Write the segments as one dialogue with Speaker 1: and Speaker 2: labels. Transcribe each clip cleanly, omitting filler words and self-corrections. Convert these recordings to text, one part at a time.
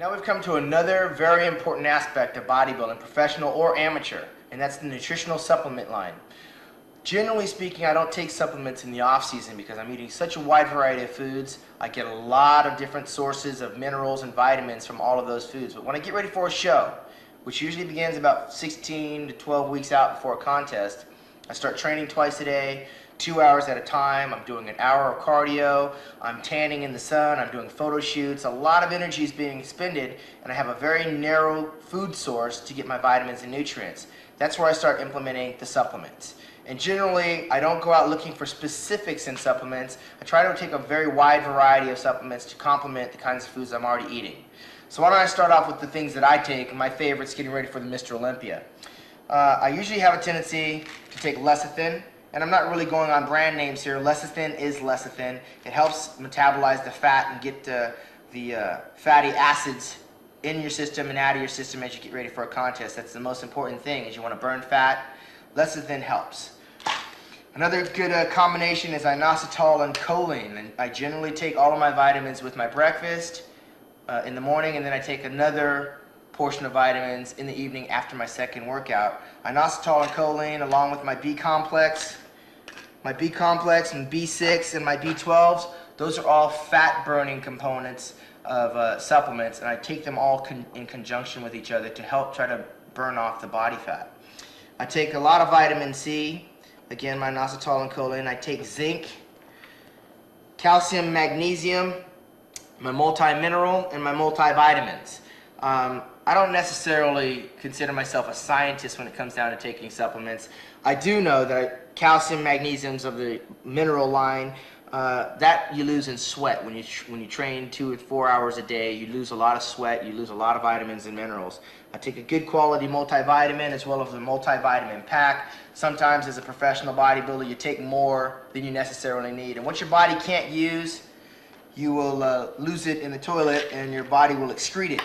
Speaker 1: Now we've come to another very important aspect of bodybuilding, professional or amateur, and that's the nutritional supplement line. Generally speaking, I don't take supplements in the off season because I'm eating such a wide variety of foods. I get a lot of different sources of minerals and vitamins from all of those foods. But when I get ready for a show, which usually begins about 16 to 12 weeks out before a contest, I start training twice a day, 2 hours at a time. I'm doing an hour of cardio, I'm tanning in the sun, I'm doing photo shoots. A lot of energy is being expended, and I have a very narrow food source to get my vitamins and nutrients. That's where I start implementing the supplements. And generally, I don't go out looking for specifics in supplements. I try to take a very wide variety of supplements to complement the kinds of foods I'm already eating. So why don't I start off with the things that I take, and my favorites getting ready for the Mr. Olympia. I usually have a tendency to take lecithin, and I'm not really going on brand names here. Lecithin is lecithin. It helps metabolize the fat and get the fatty acids in your system and out of your system as you get ready for a contest. That's the most important thing, is you want to burn fat. Lecithin helps. Another good combination is inositol and choline, and I generally take all of my vitamins with my breakfast in the morning, and then I take another portion of vitamins in the evening after my second workout. Inositol and choline, along with my B-complex and B6 and my B12s, those are all fat-burning components of supplements, and I take them all in conjunction with each other to help try to burn off the body fat. I take a lot of vitamin C, again my inositol and choline. I take zinc, calcium, magnesium, my multi-mineral, and my multivitamins. I don't necessarily consider myself a scientist when it comes down to taking supplements. I do know that calcium, magnesiums of the mineral line, that you lose in sweat. When you train 2 and 4 hours a day, you lose a lot of sweat, you lose a lot of vitamins and minerals. I take a good quality multivitamin as well as a multivitamin pack. Sometimes as a professional bodybuilder, you take more than you necessarily need. And what your body can't use, you will lose it in the toilet and your body will excrete it.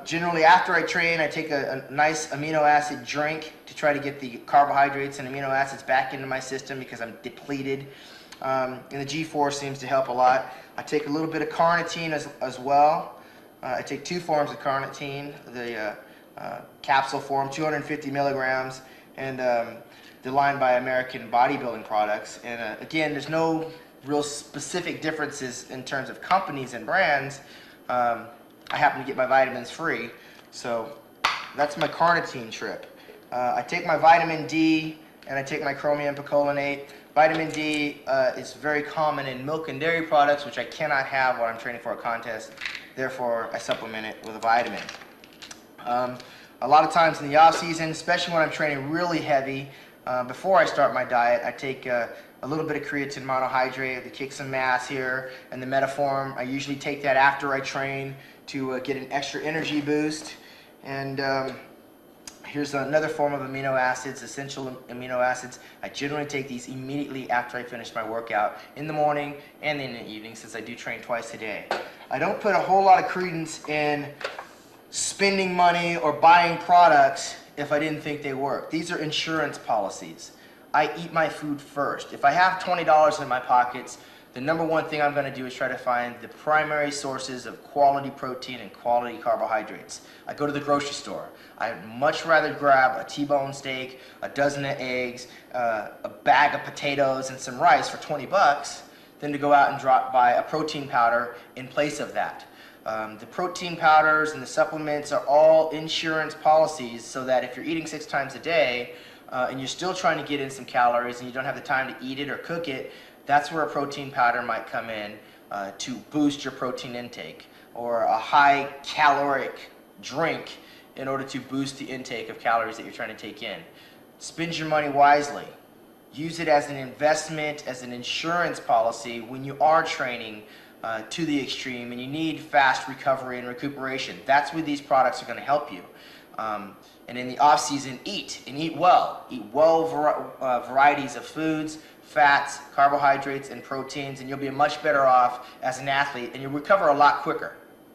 Speaker 1: Generally after I train, I take a nice amino acid drink to try to get the carbohydrates and amino acids back into my system because I'm depleted. And the G4 seems to help a lot. I take a little bit of carnitine as well. I take 2 forms of carnitine, the capsule form, 250 milligrams, and the line by American Bodybuilding products. And again, there's no real specific differences in terms of companies and brands. I happen to get my vitamins free, so that's my carnitine trip. I take my vitamin D, and I take my chromium picolinate. Vitamin D is very common in milk and dairy products, which I cannot have while I'm training for a contest. Therefore, I supplement it with a vitamin. A lot of times in the off season, especially when I'm training really heavy, before I start my diet, I take a little bit of creatine monohydrate to kick some mass here, and the Metaform. I usually take that after I train to get an extra energy boost. And here's another form of amino acids, essential amino acids. I generally take these immediately after I finish my workout, in the morning and in the evening, since I do train twice a day. I don't put a whole lot of credence in spending money or buying products if I didn't think they work. These are insurance policies. I eat my food first. If I have $20 in my pockets, the number one thing I'm going to do is try to find the primary sources of quality protein and quality carbohydrates. I go to the grocery store. I'd much rather grab a T-bone steak, a dozen of eggs, a bag of potatoes, and some rice for 20 bucks than to go out and buy a protein powder in place of that. The protein powders and the supplements are all insurance policies, so that if you're eating 6 times a day and you're still trying to get in some calories and you don't have the time to eat it or cook it, that's where a protein powder might come in to boost your protein intake, or a high caloric drink in order to boost the intake of calories that you're trying to take in. Spend your money wisely. Use it as an investment, as an insurance policy when you are training to the extreme and you need fast recovery and recuperation. That's where these products are going to help you. And in the off season, eat, and eat well. Eat varieties of foods, fats, carbohydrates, and proteins, and you'll be much better off as an athlete, and you'll recover a lot quicker.